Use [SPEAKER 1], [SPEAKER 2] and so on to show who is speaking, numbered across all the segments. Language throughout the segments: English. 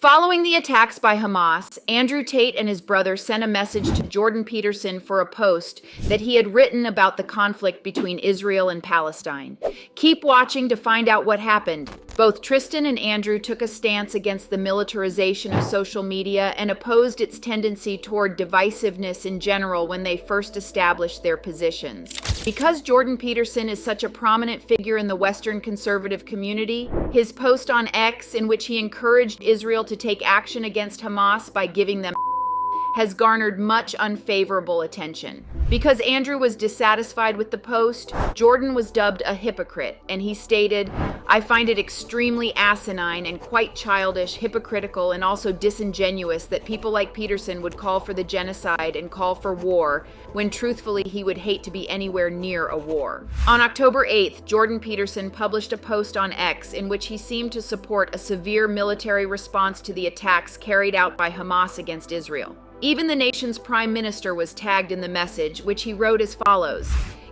[SPEAKER 1] Following the attacks by Hamas, Andrew Tate and his brother sent a message to Jordan Peterson for a post that he had written about the conflict between Israel and Palestine. Keep watching to find out what happened. Both Tristan and Andrew took a stance against the militarization of social media and opposed its tendency toward divisiveness in general when they first established their positions. Because Jordan Peterson is such a prominent figure in the Western conservative community, his post on X, in which he encouraged Israel to take action against Hamas by giving them has garnered much unfavorable attention. Because Andrew was dissatisfied with the post, Jordan was dubbed a hypocrite, and he stated, "I find it extremely asinine and quite childish, hypocritical, and also disingenuous that people like Peterson would call for the genocide and call for war, when truthfully he would hate to be anywhere near a war." On October 8th, Jordan Peterson published a post on X in which he seemed to support a severe military response to the attacks carried out by Hamas against Israel. Even the nation's prime minister was tagged in the message, which he wrote as follows: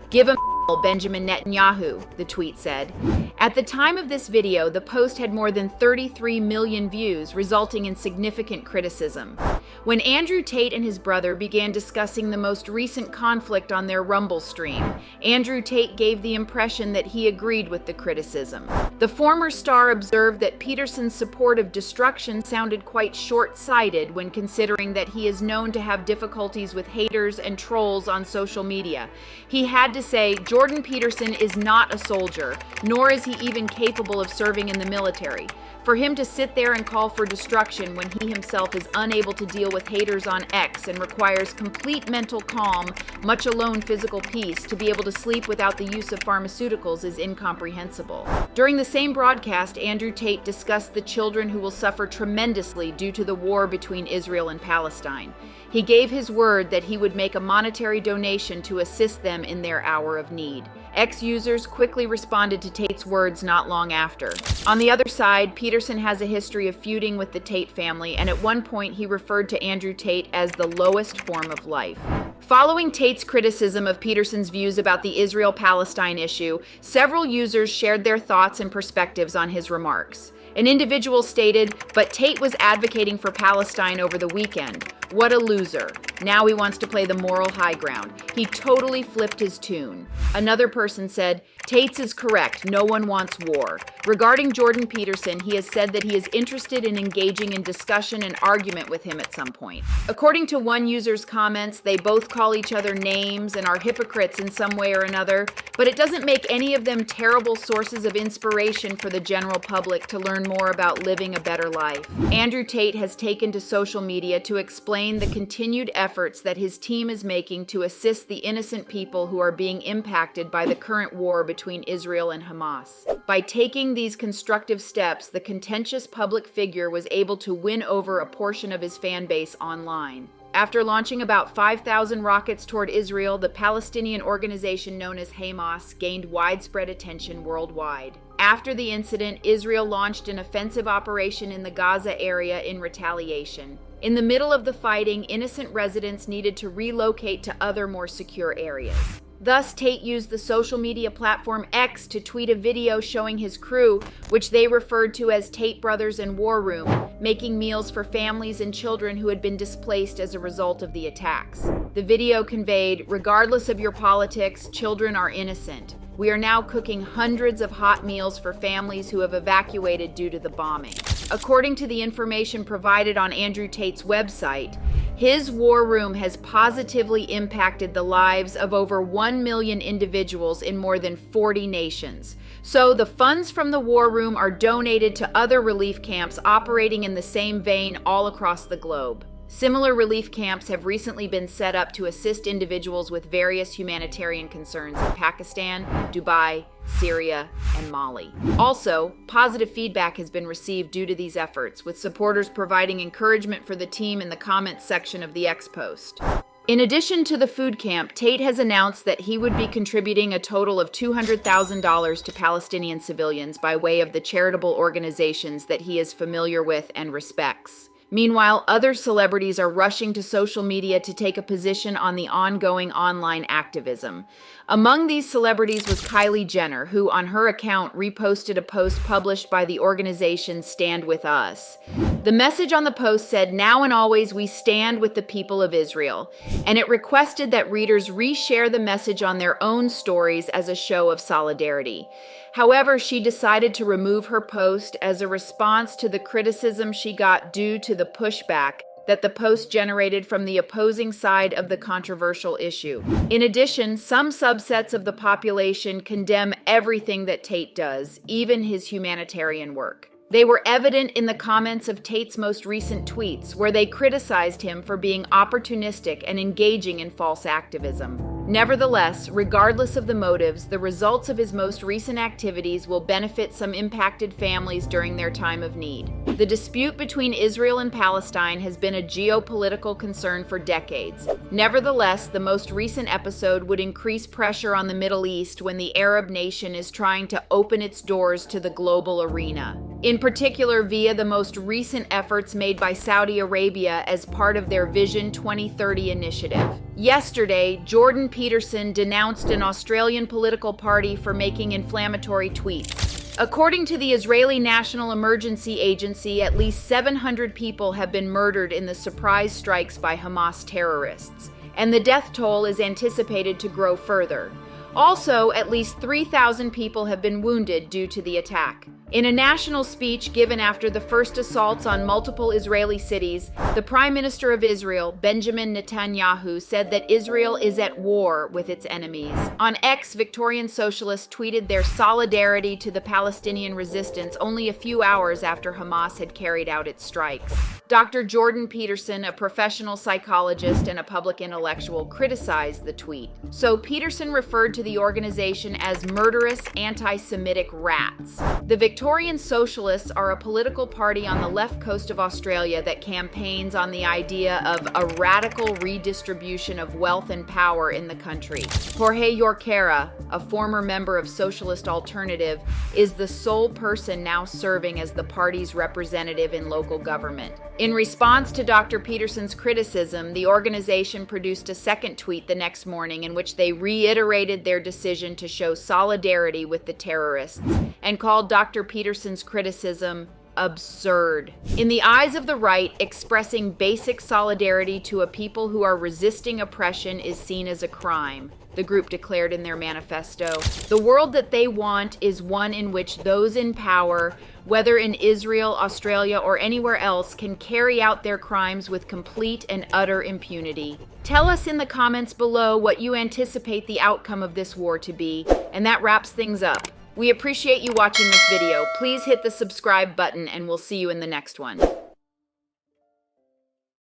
[SPEAKER 1] "Give a Benjamin Netanyahu," the tweet said. At the time of this video, the post had more than 33 million views, resulting in significant criticism. When Andrew Tate and his brother began discussing the most recent conflict on their Rumble stream, Andrew Tate gave the impression that he agreed with the criticism. The former star observed that Peterson's support of destruction sounded quite short-sighted when considering that he is known to have difficulties with haters and trolls on social media. He had to say, Jordan Peterson is not a soldier, nor is he even capable of serving in the military. For him to sit there and call for destruction when he himself is unable to deal with haters on X and requires complete mental calm, much alone physical peace, to be able to sleep without the use of pharmaceuticals is incomprehensible. During the same broadcast, Andrew Tate discussed the children who will suffer tremendously due to the war between Israel and Palestine. He gave his word that he would make a monetary donation to assist them in their hour of need. X users quickly responded to Tate's words not long after. On the other side, Peterson has a history of feuding with the Tate family, and at one point he referred to Andrew Tate as the lowest form of life. Following Tate's criticism of Peterson's views about the Israel-Palestine issue, several users shared their thoughts and perspectives on his remarks. An individual stated, "But Tate was advocating for Palestine over the weekend. What a loser. Now he wants to play the moral high ground. He totally flipped his tune." Another person said, "Tate's is correct. No one wants war." Regarding Jordan Peterson, he has said that he is interested in engaging in discussion and argument with him at some point. According to one user's comments, they both call each other names and are hypocrites in some way or another, but it doesn't make any of them terrible sources of inspiration for the general public to learn more about living a better life. Andrew Tate has taken to social media to explain the continued efforts that his team is making to assist the innocent people who are being impacted by the current war between Israel and Hamas. By taking these constructive steps, the contentious public figure was able to win over a portion of his fan base online. After launching about 5,000 rockets toward Israel, the Palestinian organization known as Hamas gained widespread attention worldwide. After the incident, Israel launched an offensive operation in the Gaza area in retaliation. In the middle of the fighting, innocent residents needed to relocate to other more secure areas. Thus, Tate used the social media platform X to tweet a video showing his crew, which they referred to as Tate Brothers and War Room, making meals for families and children who had been displaced as a result of the attacks. The video conveyed, "Regardless of your politics, children are innocent. We are now cooking hundreds of hot meals for families who have evacuated due to the bombing." According to the information provided on Andrew Tate's website, his war room has positively impacted the lives of over 1 million individuals in more than 40 nations. So the funds from the war room are donated to other relief camps operating in the same vein all across the globe. Similar relief camps have recently been set up to assist individuals with various humanitarian concerns in Pakistan, Dubai, Syria, and Mali. Also, positive feedback has been received due to these efforts, with supporters providing encouragement for the team in the comments section of the X post. In addition to the food camp, Tate has announced that he would be contributing a total of $200,000 to Palestinian civilians by way of the charitable organizations that he is familiar with and respects. Meanwhile, other celebrities are rushing to social media to take a position on the ongoing online activism. Among these celebrities was Kylie Jenner, who on her account reposted a post published by the organization Stand With Us. The message on the post said, "Now and always we stand with the people of Israel," and it requested that readers reshare the message on their own stories as a show of solidarity. However, she decided to remove her post as a response to the criticism she got due to the pushback that the post generated from the opposing side of the controversial issue. In addition, some subsets of the population condemn everything that Tate does, even his humanitarian work. They were evident in the comments of Tate's most recent tweets, where they criticized him for being opportunistic and engaging in false activism. Nevertheless, regardless of the motives, the results of his most recent activities will benefit some impacted families during their time of need. The dispute between Israel and Palestine has been a geopolitical concern for decades. Nevertheless, the most recent episode would increase pressure on the Middle East when the Arab nation is trying to open its doors to the global arena, in particular via the most recent efforts made by Saudi Arabia as part of their Vision 2030 initiative. Yesterday, Jordan Peterson denounced an Australian political party for making inflammatory tweets. According to the Israeli National Emergency Agency, at least 700 people have been murdered in the surprise strikes by Hamas terrorists, and the death toll is anticipated to grow further. Also, at least 3,000 people have been wounded due to the attack. In a national speech given after the first assaults on multiple Israeli cities, the Prime Minister of Israel, Benjamin Netanyahu, said that Israel is at war with its enemies. On X, Victorian socialists tweeted their solidarity to the Palestinian resistance only a few hours after Hamas had carried out its strikes. Dr. Jordan Peterson, a professional psychologist and a public intellectual, criticized the tweet. So Peterson referred to the organization as murderous anti-Semitic rats. The Victorian Socialists are a political party on the left coast of Australia that campaigns on the idea of a radical redistribution of wealth and power in the country. Jorge Jorquera, a former member of Socialist Alternative, is the sole person now serving as the party's representative in local government. In response to Dr. Peterson's criticism, the organization produced a second tweet the next morning in which they reiterated their decision to show solidarity with the terrorists and called Dr. Peterson's criticism absurd. In the eyes of the right, expressing basic solidarity to a people who are resisting oppression is seen as a crime, the group declared in their manifesto. The world that they want is one in which those in power, whether in Israel, Australia, or anywhere else, can carry out their crimes with complete and utter impunity. Tell us in the comments below what you anticipate the outcome of this war to be, and that wraps things up. We appreciate you watching this video. Please hit the subscribe button, and we'll see you in the next one.